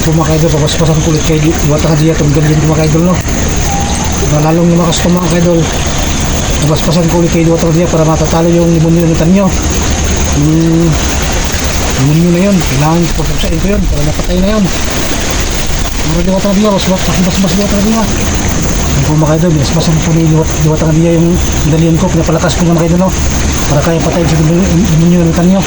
po mga kaidol, papaspasan ko ulit kay Diwata Kadia itong ganyan po mga kaidol, no? Lalong lumakas po mga kaidol, papaspasan ko ulit kay Diwata Kadia para matatalo yung demonyo ng tanyo. Demonyo na yun, kailangan papapsain ko yun para napatay na yun. Mga Diwata Kadia, basbas Diwata Kadia. Yan po mga kaidol, basbasan po ni Diwata Kadia yung medalyon ko, pinapalakas ko mga kaidol, no? Para kaya patayin sa demonyo ng tanyo.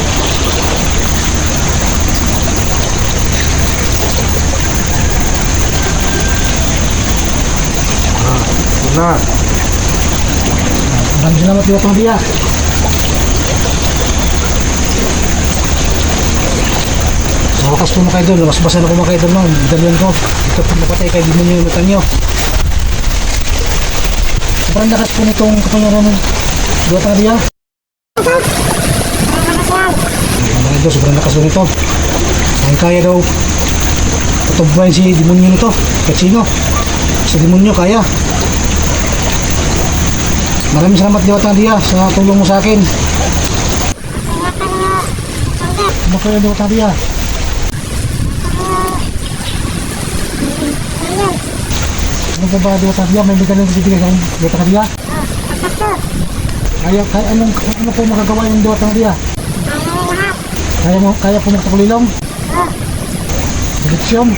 Na. Maraming salamat Diwata Kadia. Sa wakas po mga kaidol, basbasan ako mga kaidol, no? Medalyon ko, ito po napatay kay demonyo ng tanyo. Sobrang lakas po nitong kapangyarihan ng Diwata Kadia. Mga kaidol, sobrang lakas po nito. Kaya daw patubbayin si demonyo nito. Kahit sino, si demonyo kaya. Maraming salamat Diwata Kadia sa tulong mo sa akin. Ano kayo Diwata Kadia? Ano po ba Diwata Kadia? May medalyon bibigay sa Diwata Kadia? Ano po magagawa yung Diwata Kadia? Kaya po magtakulilong? Seleksyon?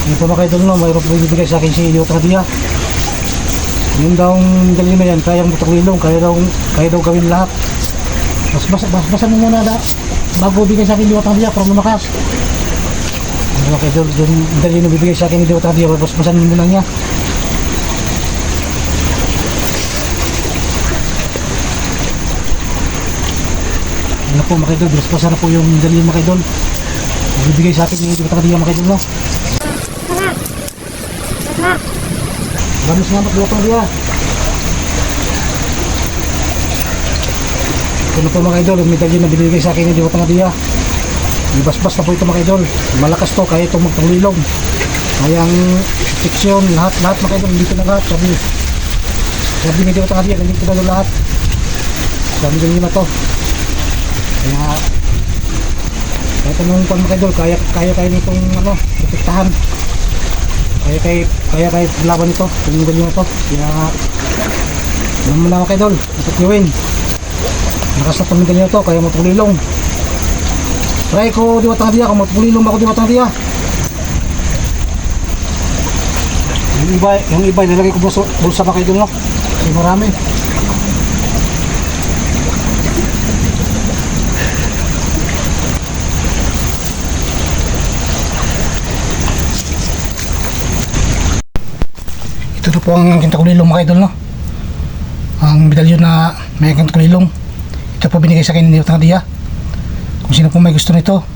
Ano po mga kaidol, no? Mayroon po bibigay sa akin si Diwata Kadia. Yun daw ang galing na yan, kayang matakulilong, kaya daw gawin lahat. Basta mo muna bago bigay sa akin Diwata Kadia para lumakas. Ano kayo doon, dali na bibigay sa akin ni Diwata Kadia, basahin mo muna niya. Ano po mga kaidol, basta na po yung dali mga kaidol. Bibigay sa akin ni Diwata Kadia mga kaidol, no? Maraming salamat Diwata Kadia. Ito na po mga idol, yung medalyon na binigay sa akin ni Diwata Kadia. Ibasbas na po ito mga idol. Malakas to, kaya itong magtulilong. Kaya ang proteksyon, lahat mga idol, dito na lahat. Sabi ni Diwata Kadia, nandito na lahat. Sabi nyo na to. Kaya kahit anong pan mga idol, kaya nitong protektahan. Kaya laban ito, yung ganyan ito. Kaya alam mo na mga kaidol, dapat gawin. Lakas na pamilya ito, kaya matulilong. Try ko Diwata Kadia, kung matulilong ako Diwata Kadia. Yung iba nilalagay ko bulsa mga kaidol, no? Kasi marami. Ito na po ang aking takulilong mga idol, no? Ang medalyon na may aking takulilong. Ito po binigay sa akin ni Diwata Kadia. Kung sino po may gusto nito,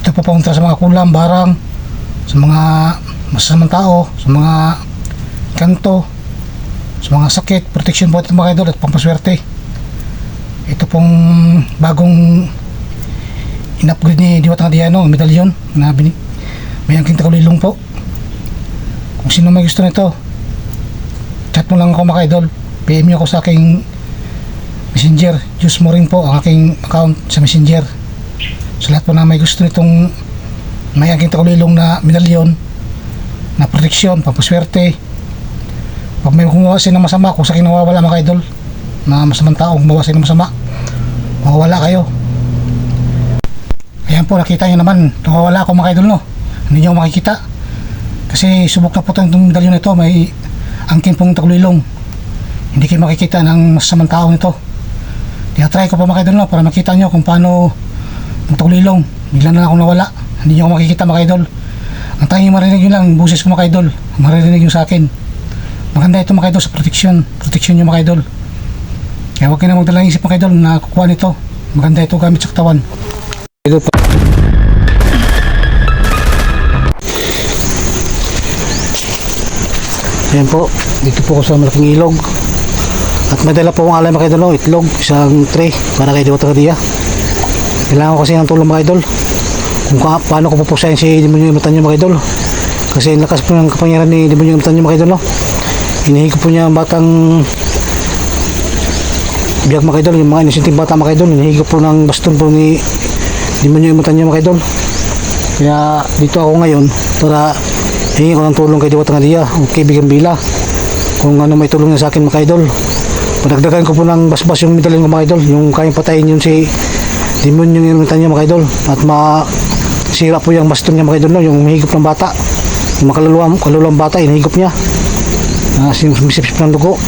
ito po pauntra sa mga kulam, barang, sa mga masasamang tao, sa mga kanto, sa mga sakit, protection po ito mga idol at pampaswerte. Ito pong bagong in-upgrade ni Diwata Kadia, no? Medalyon na may aking takulilong po. Kung sino may gusto nito, chat mo lang ako mga idol, PM nyo ako sa aking messenger. Use mo rin po ang aking account sa messenger. Sa lahat po na may gusto nitong may aking takulilong na medalyon na proteksyon, pampaswerte. Pag may gumawa siya ng masama, kung sa akin nawawala mga idol, na masamang tao gumawa siya ng masama, mawawala kayo. Ayan po, nakita nyo naman, nawawala ako mga idol, no? Hindi nyo makikita kasi subok na po itong medalyon na ito, may angkin pong takulilong. Hindi kayo makikita ng masamang tao nito. Tinatry ko pa mga idol, no, para makita nyo kung paano ang takulilong. Bigla na akong nawala, hindi nyo ako makikita mga idol. Ang tanging marinig nyo lang yung boses ko mga idol, marinig nyo sa akin. Maganda ito mga idol sa protection nyo mga idol. Kaya huwag kayo na magdalang isip mga idol na kukuha nito. Maganda ito gamit sa katawan. Ayan po, dito po ako sa malaking ilog. At may dala po akong alay mga idol, itlog, isang tray para kay Diwata Kadia. Kailangan ko kasi ng tulong mga idol kung paano ko pupusayin si demonyo ng tanyo mga idol. Kasi lakas po ng kapangyarihan ni demonyo ng tanyo mga idol, no? Hinihigop po niya ang batang biyag mga idol, yung mga inisinting bata mga idol. Hinihigop po ng baston po ni demonyo ng tanyo mga idol. Kaya dito ako ngayon para hingi ko ng tulong kay Diwata Ngadia o kaibigan Bila kung ano may tulong niya sa akin mga idol. Padagdagan ko po ng basbas yung medalyon ko mga idol, yung kayang patayin yun si demon yung inumitan niya mga idol, at masira po yung baston niya mga idol, no? Yung mahigop ng bata, yung kaluluwang bata inihigop niya, sumisip-sip ng dugo.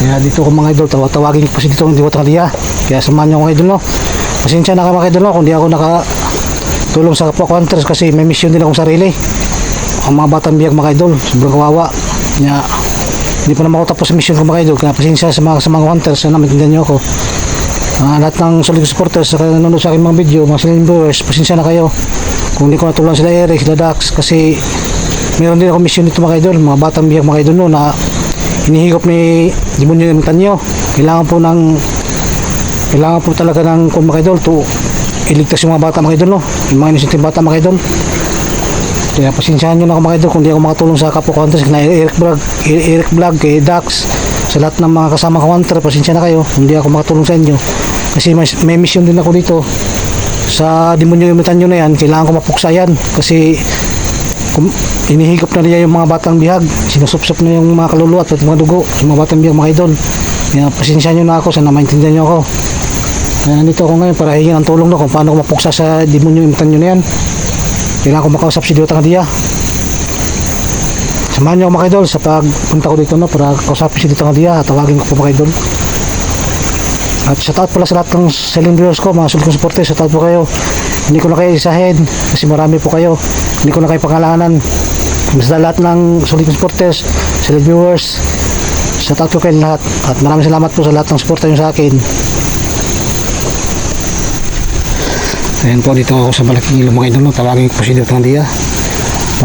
Kaya dito ko mga idol, tawagin ko pa si dito ng Diwata Ngadia. Kaya samahan niyo ako mga idol, no? Pasensya na ka mga idol, no? Kung di ako nakatulong sa kapwa ko hunters kasi may mission din akong sarili. Ang mga batang biyag mga idol, sobrang kawawa niya. Hindi pa naman ako tapos sa mission ko mga idol, kaya pasensya sa mga hunters na maintindihan niyo ako. Lahat ng solid supporters sa nanonood sa aking mga video, mga silent viewers, pasensya na kayo kung hindi ko natulungan sila Eric, sila Dax, kasi meron din ako mission dito mga idol, mga batang biyag mga idol, no, na hinihigop ni demonyo ng tanyo. Kailangan po talaga ng kung mga idol to iligtas yung mga bata mga idol, no, yung mga inosenteng bata mga idol. Kaya pasensyahan nyo na ako mga idol kung di ako makatulong sa kapwa ko hunters, na Eric Vlog, kay Dax, sa lahat ng mga kasama ko hunter. Pasensya na kayo kung di ako makatulong sa inyo kasi may mission din ako dito sa demonyo yung tanyo na yan. Kailangan ko mapuksa yan kasi inihigop na niya yung mga batang bihag, sinusupsop na yung mga kaluluwa at mga dugo sa mga batang bihag mga idol. Kaya pasensya nyo na ako, sana maintindihan nyo ako. Kaya nandito ako ngayon para hingin ang tulong na kung paano ko mapuksa sa demonyo yung tanyo na yan. Kailangan ko makausap si Diwata Ngadia. Samahan niyo ako mga idol sa pagpunta ko dito, no, para kausapin si Diwata Ngadia at tawagin ko po mga idol. At shoutout pala sa lahat ng silent viewers ko, mga sulit kong supporters, shoutout po kayo. Hindi ko na kayo isahin kasi marami po kayo, hindi ko na kayo pangalanan. Basta lahat ng sulit kong supporters, silent viewers, shoutout po kayo lahat. At maraming salamat po sa lahat ng suporta nyo sa akin. Ayan po, dito ako sa malaking ilong mga idol, no? Tawagin ko po si Diwata Ngadia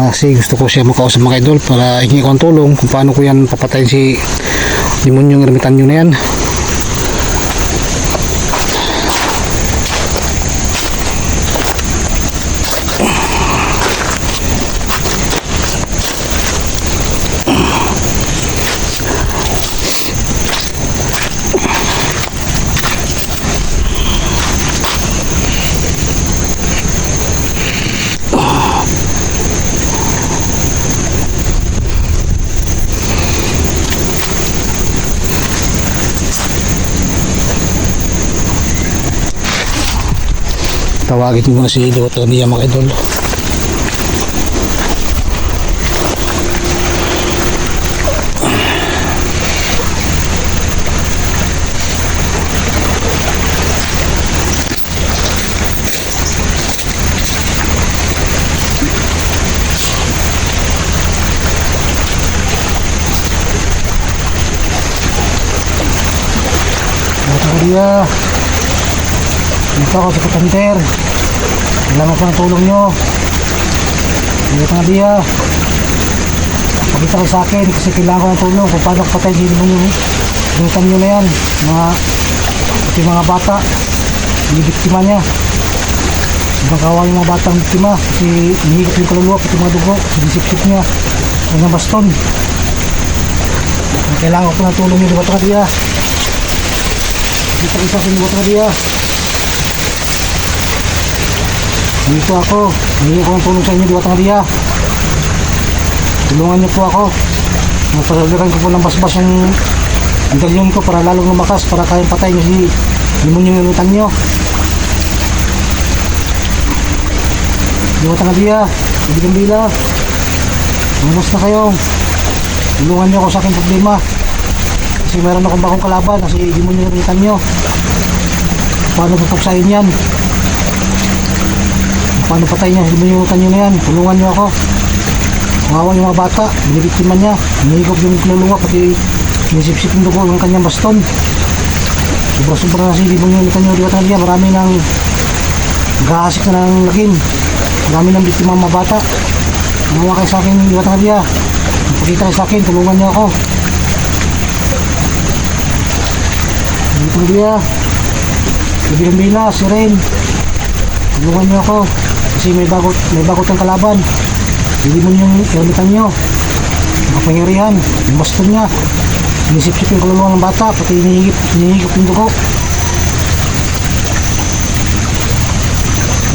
kasi gusto ko siya makausap mga idol para hingi ko ang tulong kung paano ko yan papatayin si demonyong ermitanyo na yan. Tawagin mo muna si Diwata Ngadia mga idol. Diwata Ngadia, dito ako sa Katanter. Kailangan ko ng tulong nyo. Diwata Ngadia, pakita kayo sa akin kasi kailangan ko ng tulong kung paano patay din mo yung tanyo na yan, mga bata, yung biktima niya. Ibang kawawa yung mga batang biktima kasi inihigit yung kaluluwa pati mga dugo, sinisip-sip niya ng baston. Kailangan ko ng tulong nyo Diwata Ngadia. Pakita kayo sa akin Diwata Ngadia. Dito ako, hindi ko ang tulong sa inyo Diwata Ngadia. Tulungan niyo po ako. Magpasabihan ko po ng basbas yung medalyon ko para lalong lumakas, para kayang patay niyo si demonyong inutan niyo. Diwata Ngadia, kaibigan Bila, lumos na kayo. Tulungan niyo ako sa aking problema kasi meron akong bagong kalaban kasi demonyong inutan niyo. Paano pupuksain yan? Paano patay niya? Hindi mo yung tanyo na yan. Tulungan niyo ako. Kawawa yung mga bata. Binibiktima niya. Hinihigop yung kaluluwa pati sinisip-sip yung dugo ng kanyang baston. Sobra-sobra na si Demon yung tanyo Diwata Ngadia. Marami nang nag-aasik na ng lagim. Marami nang biktima ng mga bata. Nangawa kayo sa akin Diwata Ngadia. Magpakita kayo sa akin. Tulungan niyo ako. Diwata Ngadia, kaibigan Bila, si Rain, tulungan niyo ako. Kasi may bagot ang kalaban. Hindi mo yung ermitan nyo. Makapangyarihan. Yung baston niya. Inisip-sip yung kaluluwa ng bata. Pati hinihigop yung dugo.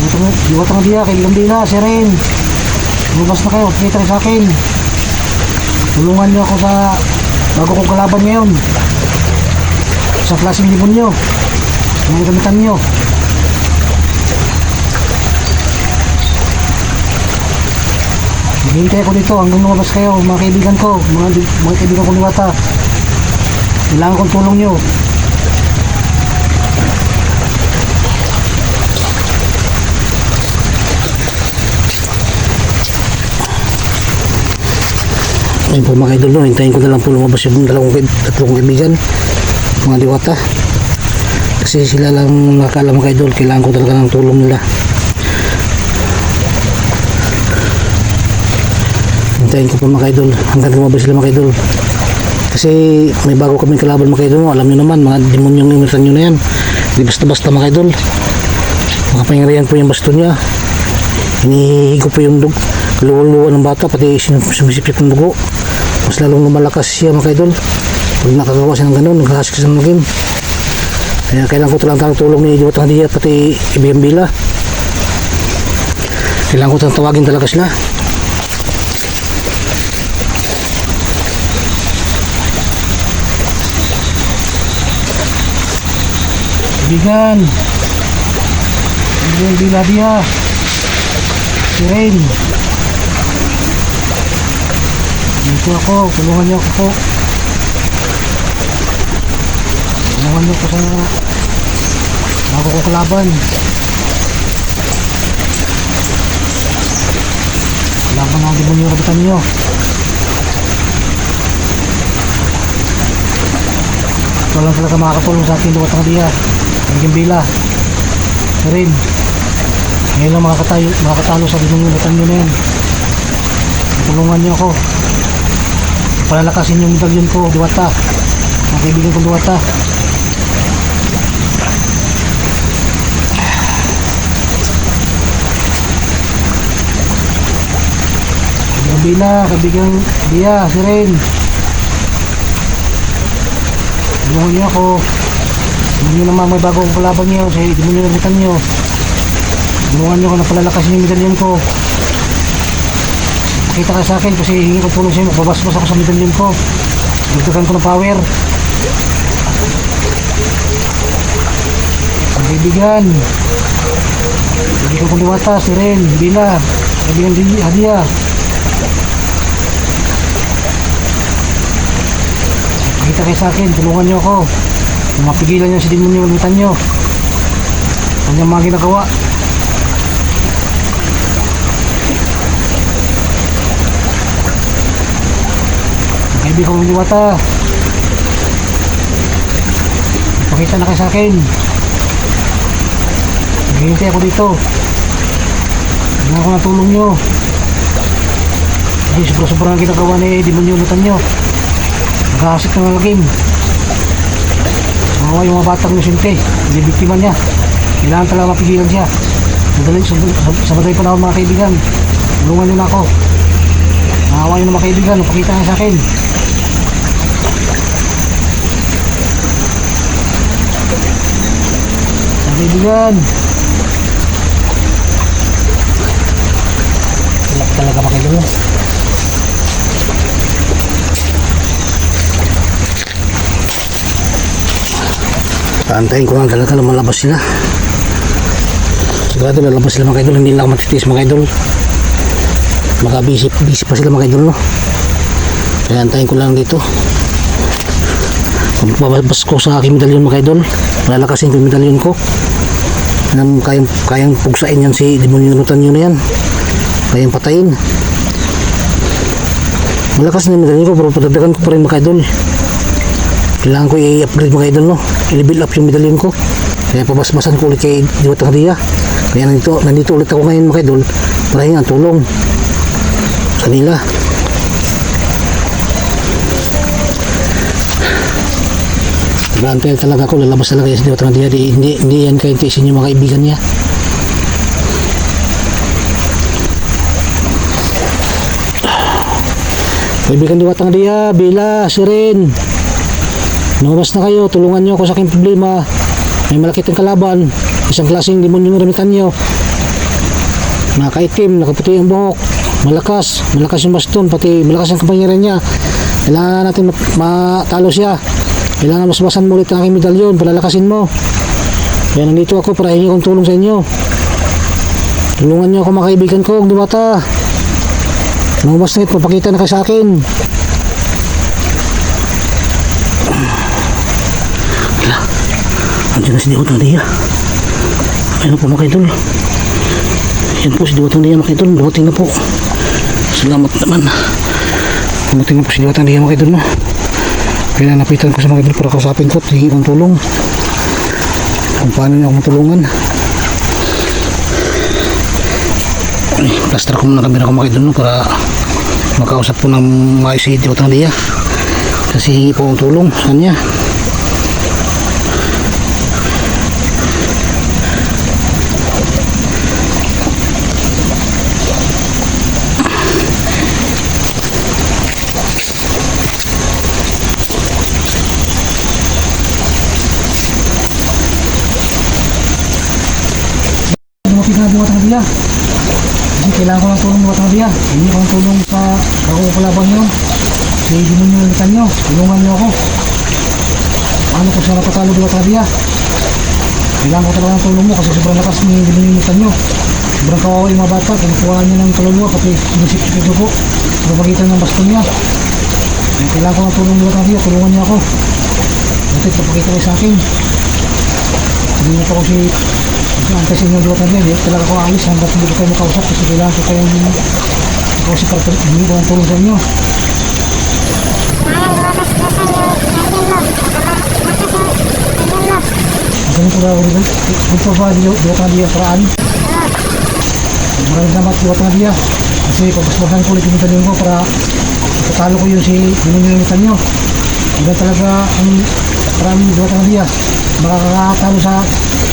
Diwata ng diya, kaibigan din na, Siren. Lumabas na kayo, pakita rin sa akin. Tulungan nyo ako sa bago kong kalaban ngayon. Sa klaseng demonyo. Mga gamitan nyo. Maghihintay ako dito hanggang lumabas kayo, mga kaibigan ko, mga kaibigan ko Diwata. Kailangan kong tulong nyo. Ayun po mga idol, no? Hintayin ko na lang po lumabas yung tatlong kaibigan, mga Diwata. Kasi sila lang nakakaalam mga idol, kailangan ko talaga ng tulong nila. Hintayin ko po mga idol hanggang lumabas sila mga idol. Kasi may bago kaming kalaban mga idol, no? Alam nyo naman, mga demonyong imitan nyo na yan. Hindi basta-basta mga idol. Makapangyarihan po yung basto niya. Hinihigo po yung kaluwal-luwa ng bata, pati sumisipsip ng dugo. Mas lalong lumalakas siya mga idol. Pag nakagawa siya ng ganun, nagkakasik siya ng game. Kaya kailangan ko talang tulong ni Diwata ng diya, pati ibigang bila. Kailangan ko talang tawagin talaga sila. Ibigan, ibigang bila diya, si Rain. Dito ako, tulungan niyo ako po. Tulungan niyo po sa bago ko kalaban. Kalaban ang demonyo kapitan niyo. Ito lang talaga makakatulong sa akin, Diwata ng diya. Naging bila. Rin. Ngayon lang makakatalo sa demonyo kapitan niyo na yan. Tulungan niyo ako. Palalakasin yung medalyon ko, Diwata. Mga kaibigan kong Diwata. Bila, kaibigan Dia, si Ren. Tulungan niyo ako. Hindi nyo naman may bagong kalaban niyo. Hindi mo nyo namitan niyo. Tulungan niyo ako na palalakasin yung medalyon ko. Pakita ka sa akin kasi hingi ko tulong sa inyo. Babasbas ako sa medalyon ko. Dagdagan ko ng power. Ang kaibigan. Hindi ko kong Diwata, si Ren, Bila, kaibigan Hadia. Pakita kayo sa akin, tulungan niyo ako. Kung mapigilan niyo si demonyo, limitan niyo. Kanyang mga ginagawa. Kaibigan kong Diwata, pakita na kayo sa akin. Naghihintay ako dito. Hindi ako ng tulong nyo. Hindi, sobrang ginagawa ni demonyo lutan nyo. Nagkakasik ng lagim. Mawa yung mga batang inosente. Hindi biktima niya. Kailangan talaga mapigilan siya. Sa madaling panahon mga kaibigan, tulungan nyo na ako. Mawa yung mga kaibigan, pakita na sa akin. Kaibigan, wala talaga makailan. Paantayin ko lang talaga na malabas sila. Sigurado lalabas sila mga idol. Hindi lang matitiis mga idol. Busy pa sila mga idol, no? Kaya antayin ko lang dito. Babas ko sa aking medalyon mga idol. Lalakasin ko yung medalyon ko. Kayang pugsain yan si demonyo lutan nyo na yan. Kayang patayin. Malakas na yung medalyon ko, pero padagdagan ko pa rin mga idol. Kailangan ko i-upgrade mga idol, no? I-level up yung medalyon ko. Kaya pabasbasan ko ulit kay Diwata ng diya. Kaya nandito ulit ako ngayon mga idol para hingan tulong sa nila. Naantay talaga ako, lalabas talaga yung Diwata ng diya. Hindi yan kayo tiisin yung mga kaibigan niya. Kaibigan Diwata ng diya, Bila, Siren, lumabas na kayo, tulungan nyo ako sa aking problema. May malaki tayong kalaban, isang klaseng demonyo yung ramitan nyo. Nakaitim, nakaputi ang buhok, malakas yung baston, pati malakas ang kapangyarihan niya. Kailangan natin matalo siya. Kailangan masbasan mo ulit ang aking medalyon, palalakasin mo. Kaya nandito ako para hingi akong tulong sa inyo. Tulungan niyo ako mga kaibigan ko, Diwata. Numas na ito, papakita na kayo sa akin. Wala, andyan na si Diwata Dia. Ayun po mga idol. Yan po si Diwata Dia mga idol, dumating na po. Salamat naman. Dumating na po si Diwata Dia mga idol, no? Kaya napitan ko sa mga idol para kausapin ko at hingi ng tulong kung paano niya ako matulungan. Plaster ko muna kamera ko mga idol, no? Para makausap po ng maayos si Diwata Dia kasi hingi po ang tulong sa kanya. Dumating na Diwata Dia. Kasi kailangan ko ng tulong Diwata Dia. Hindi ko ng tulong sa ako kalaban nyo. Si demonyo ulitan nyo. Tulungan nyo ako. Paano ko siya napatalo Diwata Dia? Kailangan ko talaga ng tulong mo kasi sobrang lakas ni demonyo ulitan nyo. Sobrang kawawa yung mga bata. Kinukuha nyo ng kaluluwa pati sinisip ito po. Sa pagitan ng baston niya. Kailangan ko ng tulong Diwata Dia. Tulungan nyo ako. Butit papakita kayo sa akin. Hindi nyo pa ko si kasi yung Diwata Dia, hindi talaga ko alis hanggat hindi ko kayo makausap kasi kailangan ko kayong makausap para hindi ko ang tulong sa inyo. Ganito ba ako rin? Gusto ba Diwata Dia paraan? Maraming salamat Diwata Dia kasi pagpaspasan ko ulit yung medalyon ko para itatalo ko yun si dinununitan nyo. Hanggang talaga ang maraming Diwata Dia makakatalo sa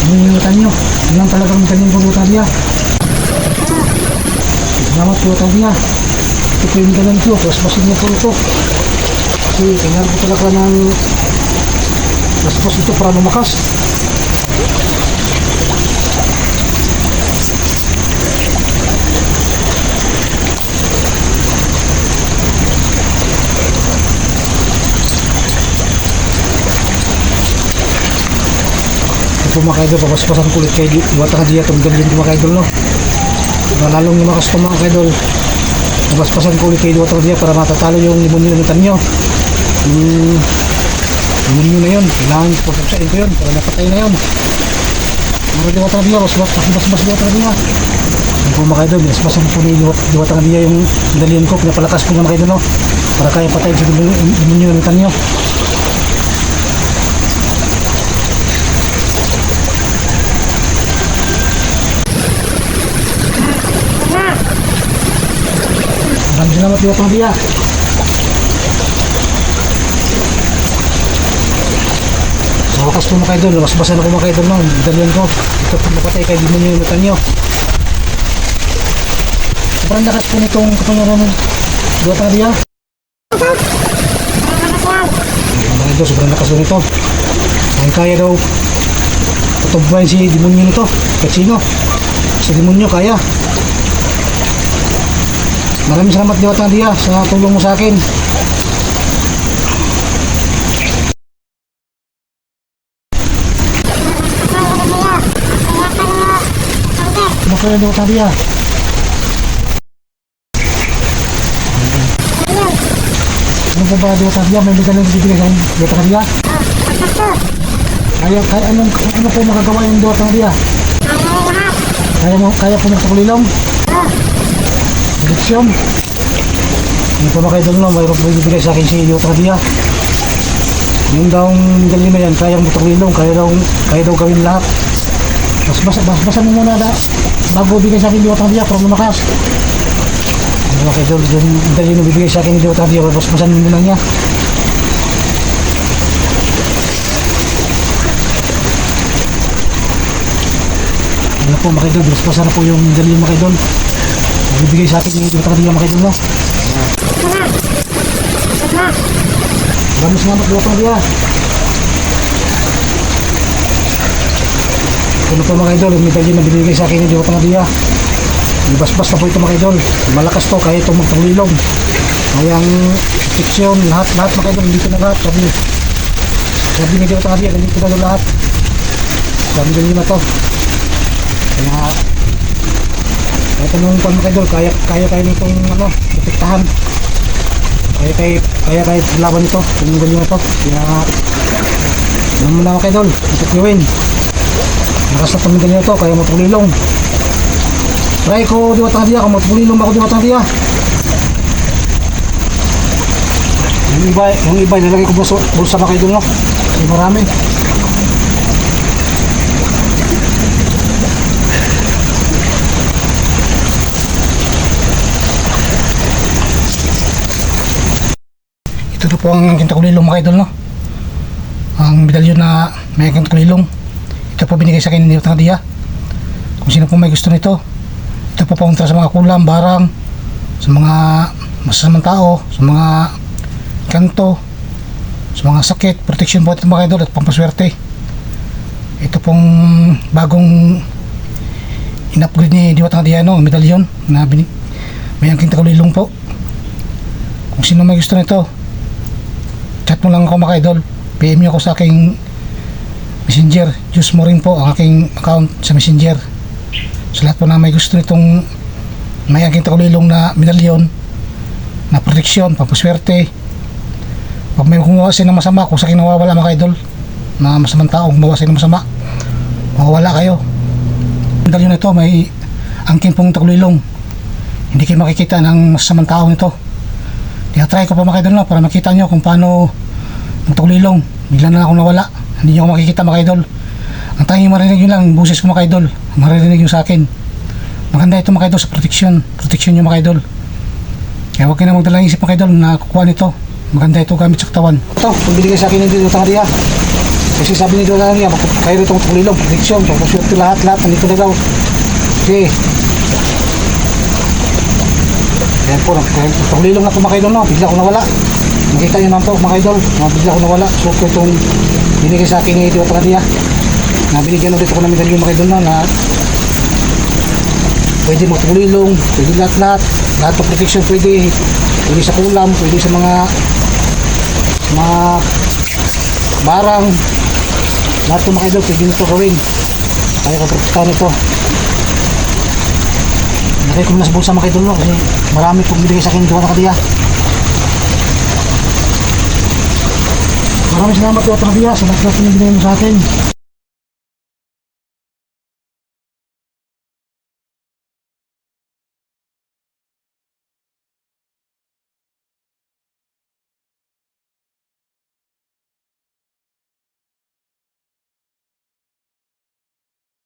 dinununitan nyo. Yan talagang medalyon ko Diwata Dia. Salamat Diwata Dia. Ito po yung medalyon ko. Paspasin niyo po ito. Kasi kailangan ko talaga ng paspas ito para lumakas. Ito mga kaidol, papaspasan kulit kay Diwata Dia itong medalyon ko mga kaidol, no? Lalong lumakas ito mga kaidol. Papaspasan kulit kay Diwata Dia para matatalo yung demonyo ulitan nyo. Demonyo na yun, kailangan papapsain ko yun para napatay na yun. Mga Diwata Dia, basbas Diwata Dia. Yan po mga kaidol, basbasan po ni Diwata Dia yung medalyon ko, pinapalakas ko mga kaidol, no? Para kaya patayin sa demonyo ulitan nyo. Maraming salamat Diwata Dia. Sa wakas po mga kaidol, basbasan ako mga kaidol ng medalyon ko. Ito po napatay kay demonyo yung ulitan nyo. Sobrang lakas po nitong kapangyarihan ng Diwata Dia. Mga kaidol, sobrang lakas po nito. Kaya daw patubbayin si demonyo nito. Kahit sino. Sa demonyo kaya. Maraming salamat Diwata Dia sa tulong mo sa akin. Ano kaya Diwata Dia? Ano po ba Diwata Dia? May medalyon na bibigay sa Diwata Dia? Ano po magagawa yung Diwata Dia? Kaya po magpakulilong? Direksyon. Yung po mga kaidol, no, mayroon po ibigay sa akin si Diwata Dia. Yung daw medalyon na yan, kayang mutakwilong, kaya daw gawin lahat. Basbasan mo muna bago bigay sa akin Diwata Dia para lumakas. Yung mga kaidol, yung medalyon na bibigay sa akin ni Diwata Dia, basbasan mo muna niya. Ano po mga kaidol, basbasan na po yung medalyon mga kaidol. Bibigay sa akin yung Diwata Dia mga kaidol, no? Maraming salamat Diwata Dia. Ano po mga kaidol, yung medalyon na binigay sa akin yung Diwata Dia. Ibas-bas na po ito mga idol. Malakas to, kaya itong magtulilong. Kayang proteksyon, lahat mga idol, dito na lahat. Sabi ni Diwata nga diya, dito na lahat. Sabi na to. Kaya kahit anong pan mga idol, kaya nitong protektahan. Kaya laban nito, kung ganyan na to. Kaya alam mo na mga idol, ito't gawin. Lakas na pamigyan nito, kaya matulilong. Try ko Diwata nga diya, kung matulilong ako Diwata nga diya. Yung iba nilalagay ko bulsa mga idol, no? Yung marami. Ito na po ang kintakulilong mga idol, no? Ang medalyon na may kintakulilong. Ito po binigay sa akin ni Diwata nga diya. Kung sino po may gusto nito, ito po pauntra sa mga kulam, barang, sa mga masasamang tao, sa mga kanto, sa mga sakit, protection po ito mga idol at pampaswerte. Ito pong bagong in-upgrade ni Diwata nga diya, no? Medalyon na may angking takulilong po. Kung sino may gusto nito, chat mo lang ako mga idol, PM nyo ako sa aking messenger. Use mo rin po ang aking account sa messenger. Sa lahat po na may gusto nitong may angking takulilong na medalyon na proteksyon, pampaswerte. Pag may gumawa siya ng masama, kung sa akin nawawala mga idol, na masamang tao gumawa siya ng masama, mawawala kayo. Medalyon nito may angking pong takulilong, hindi kayo makikita ng masamang tao nito. Try ko pa mga idol, no, para makita nyo kung paano magtakulilong. Bigla na akong nawala, hindi nyo ako makikita mga idol. Ang tanging marinig nyo lang, buses ko mga idol, maririnig nyo sa akin. Maganda ito mga idol sa proteksyon nyo mga idol. Kaya huwag kayo na magdalang isip mga idol na kukuha nito. Maganda ito gamit sa katawan. Ito, kung binigay sa akin ng Diwata nga diya, kasi sabi ni Diwata nga diya, kayo itong takulilong, proteksyon, pagpaswerte lahat, nandito na daw. Okay. Kaya po, takulilong na po mga idol, no? Bigla ko nawala. Nakita nyo naman po mga idol, bigla ko nawala. So ko itong binigay sa akin ni Diwata nga diya. Nabinigyan ulit ako ng medalyon mga idol, no? Na pwede matulilong, pwede lahat ng protection, pwede sa kulam, pwede sa mga barang, lahat ng mga idol pwede nito gawin. Kaya kaprotektahan ito. Nakay ko na sa bulsa mga idol, no? Kasi marami pong binigay sa akin Diwata nga diya. Maraming salamat Diwata nga diya sa lahat ng binigay mo sa akin.